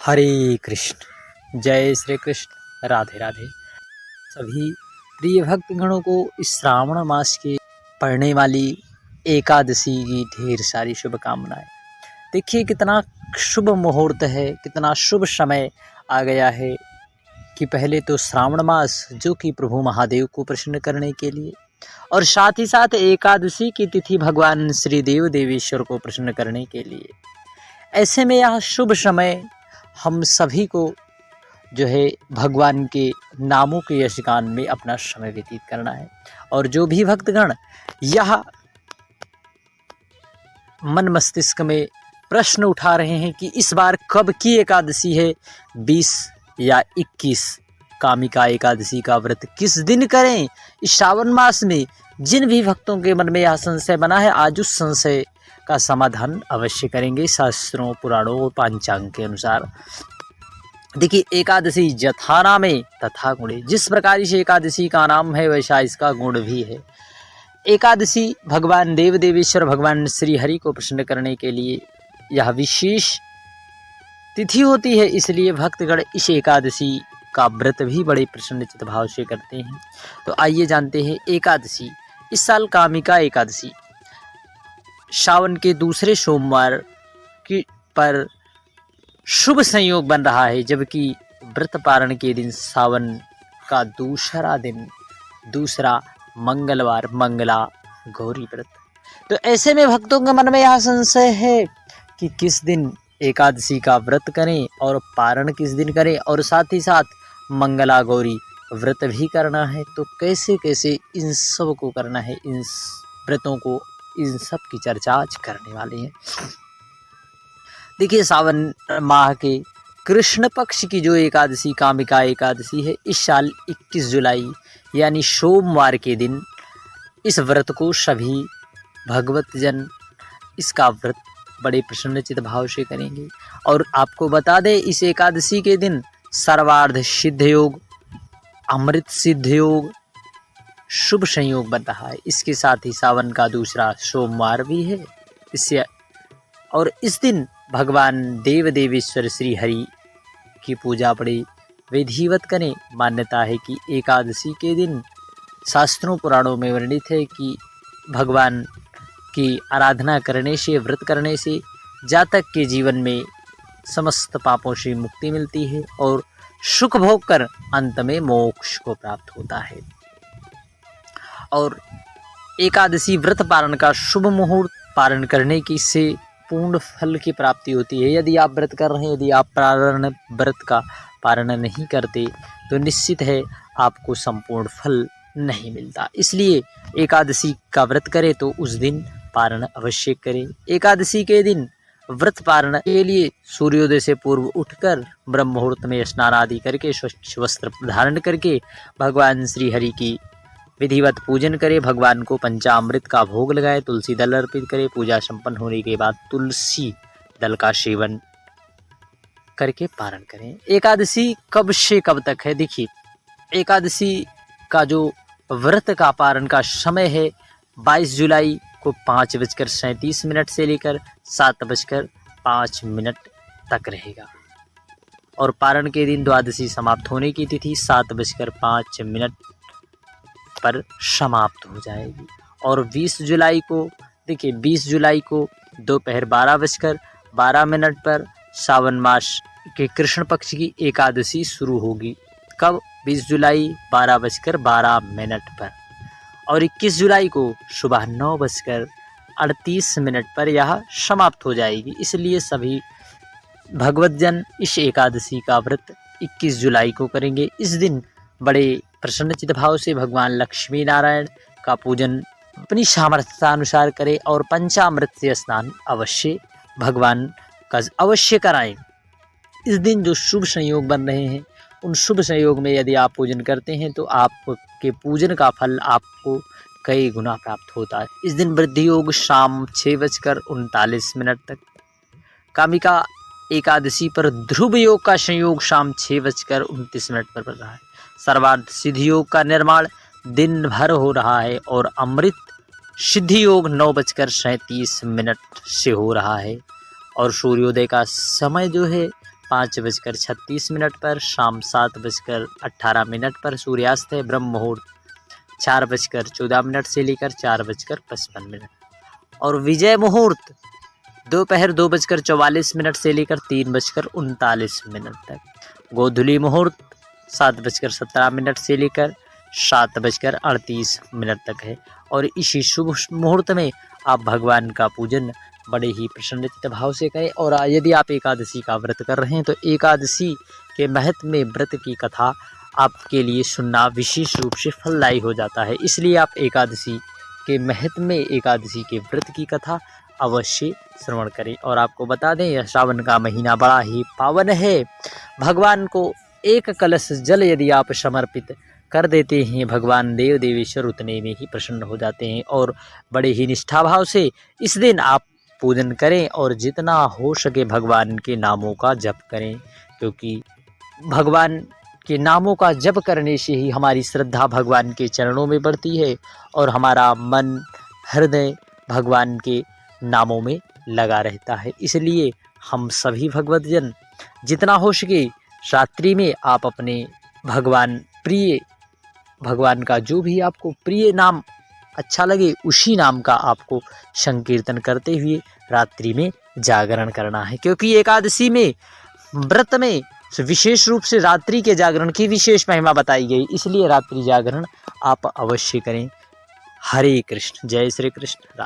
हरे कृष्ण, जय श्री कृष्ण, राधे राधे। सभी प्रिय भक्तगणों को इस श्रावण मास के पड़ने वाली एकादशी की ढेर सारी शुभकामनाएं। देखिए कितना शुभ मुहूर्त है, कितना शुभ समय आ गया है कि पहले तो श्रावण मास जो कि प्रभु महादेव को प्रसन्न करने के लिए, और साथ ही साथ एकादशी की तिथि भगवान श्री देव देवेश्वर को प्रसन्न करने के लिए। ऐसे में यह शुभ समय हम सभी को जो है भगवान के नामों के यशगान में अपना समय व्यतीत करना है। और जो भी भक्तगण यह मन मस्तिष्क में प्रश्न उठा रहे हैं कि इस बार कब की एकादशी है, 20 या 21 कामिका एकादशी का व्रत किस दिन करें इस श्रावण मास में, जिन भी भक्तों के मन में यह संशय बना है, आज उस संशय का समाधान अवश्य करेंगे शास्त्रों, पुराणों और पांचांग के अनुसार। देखिए, एकादशी जथा नामे तथा गुणे, जिस प्रकार से एकादशी का नाम है वैसा इसका गुण भी है। एकादशी भगवान देव देवेश्वर भगवान श्री हरि को प्रसन्न करने के लिए यह विशेष तिथि होती है, इसलिए भक्तगण इस एकादशी का व्रत भी बड़े प्रसन्नचित भाव से करते हैं। तो आइए जानते हैं एकादशी। इस साल कामिका एकादशी सावन के दूसरे सोमवार की पर शुभ संयोग बन रहा है, जबकि व्रत पारण के दिन सावन का दूसरा दिन, दूसरा मंगलवार, मंगला गौरी व्रत। तो ऐसे में भक्तों के मन में यह संशय है कि किस दिन एकादशी का व्रत करें और पारण किस दिन करें, और साथ ही साथ मंगला गौरी व्रत भी करना है। तो कैसे कैसे इन सब को करना है, इन व्रतों को, इन सब की चर्चा आज करने वाले हैं। देखिए, सावन माह के कृष्ण पक्ष की जो एकादशी कामिका एकादशी है, इस साल 21 जुलाई यानी सोमवार के दिन इस व्रत को सभी भगवत जन इसका व्रत बड़े प्रसन्नचित भाव से करेंगे। और आपको बता दें, इस एकादशी के दिन सर्वार्थ सिद्ध योग, अमृत सिद्ध योग, शुभ संयोग बन रहा है। इसके साथ ही सावन का दूसरा सोमवार भी है इससे, और इस दिन भगवान देव देवेश्वर श्री हरि की पूजा बड़ी विधिवत करें। मान्यता है कि एकादशी के दिन शास्त्रों पुराणों में वर्णित है कि भगवान की आराधना करने से, व्रत करने से जातक के जीवन में समस्त पापों से मुक्ति मिलती है और सुख भोग कर अंत में मोक्ष को प्राप्त होता है। और एकादशी व्रत पारण का शुभ मुहूर्त, पारण करने की से पूर्ण फल की प्राप्ति होती है। यदि आप व्रत कर रहे हैं, यदि आप पारण व्रत का पारण नहीं करते, तो निश्चित है आपको संपूर्ण फल नहीं मिलता। इसलिए एकादशी का व्रत करें तो उस दिन पारण अवश्य करें। एकादशी के दिन व्रत पारण के लिए सूर्योदय से पूर्व उठकर ब्रह्म मुहूर्त में स्नान आदि करके, स्वच्छ वस्त्र धारण करके भगवान श्री हरि की विधिवत पूजन करें। भगवान को पंचामृत का भोग लगाए, तुलसी दल अर्पित करें। पूजा संपन्न होने के बाद तुलसी दल का सेवन करके पारण करें। एकादशी कब से कब तक है? देखिए, एकादशी का जो व्रत का पारण का समय है 22 जुलाई को 5:37 से लेकर 7:05 तक रहेगा। और पारण के दिन द्वादशी समाप्त होने की तिथि 7:05 पर समाप्त हो जाएगी। और 20 जुलाई को, देखिए 20 जुलाई को दोपहर 12:12 पर सावन मास के कृष्ण पक्ष की एकादशी शुरू होगी। कब? 20 जुलाई 12:12 पर। और 21 जुलाई को सुबह 9:38 पर यह समाप्त हो जाएगी। इसलिए सभी भगवतजन इस एकादशी का व्रत 21 जुलाई को करेंगे। इस दिन बड़े प्रसन्नचित भाव से भगवान लक्ष्मी नारायण का पूजन अपनी सामर्थ्यानुसार करें और पंचामृत से स्नान अवश्य भगवान का अवश्य कराएं। इस दिन जो शुभ संयोग बन रहे हैं, उन शुभ संयोग में यदि आप पूजन करते हैं तो आपके पूजन का फल आपको कई गुना प्राप्त होता है। इस दिन वृद्धि योग शाम 6:39 तक, कामिका एकादशी पर ध्रुव योग का संयोग शाम 6:29 पर बन रहा है। सर्वार्थ सिद्धि योग का निर्माण दिन भर हो रहा है और अमृत सिद्धि योग 9:37 से हो रहा है। और सूर्योदय का समय जो है 5:36 पर, शाम 7:18 पर सूर्यास्त है। ब्रह्म मुहूर्त 4:14 से लेकर 4:55 और विजय मुहूर्त दोपहर 2:44 से लेकर 3:39 तक। गोधूली मुहूर्त 7:17 से लेकर 7:38 तक है। और इसी शुभ मुहूर्त में आप भगवान का पूजन बड़े ही प्रसन्नचित्त भाव से करें। और यदि आप एकादशी का व्रत कर रहे हैं तो एकादशी के महत्व में व्रत की कथा आपके लिए सुनना विशेष रूप से फलदायी हो जाता है। इसलिए आप एकादशी के महत्व में एकादशी के व्रत की कथा अवश्य श्रवण करें। और आपको बता दें, यह श्रावण का महीना बड़ा ही पावन है। भगवान को एक कलश जल यदि आप समर्पित कर देते हैं, भगवान देव देवेश्वर उतने में ही प्रसन्न हो जाते हैं। और बड़े ही निष्ठा भाव से इस दिन आप पूजन करें और जितना हो सके भगवान के नामों का जप करें, क्योंकि भगवान के नामों का जप करने से ही हमारी श्रद्धा भगवान के चरणों में बढ़ती है और हमारा मन हृदय भगवान के नामों में लगा रहता है। इसलिए हम सभी भगवतजन जितना हो सके रात्रि में आप अपने भगवान का जो भी आपको प्रिय नाम अच्छा लगे उसी नाम का आपको संकीर्तन करते हुए रात्रि में जागरण करना है। क्योंकि एकादशी में व्रत में विशेष रूप से रात्रि के जागरण की विशेष महिमा बताई गई, इसलिए रात्रि जागरण आप अवश्य करें। हरे कृष्ण, जय श्री कृष्ण।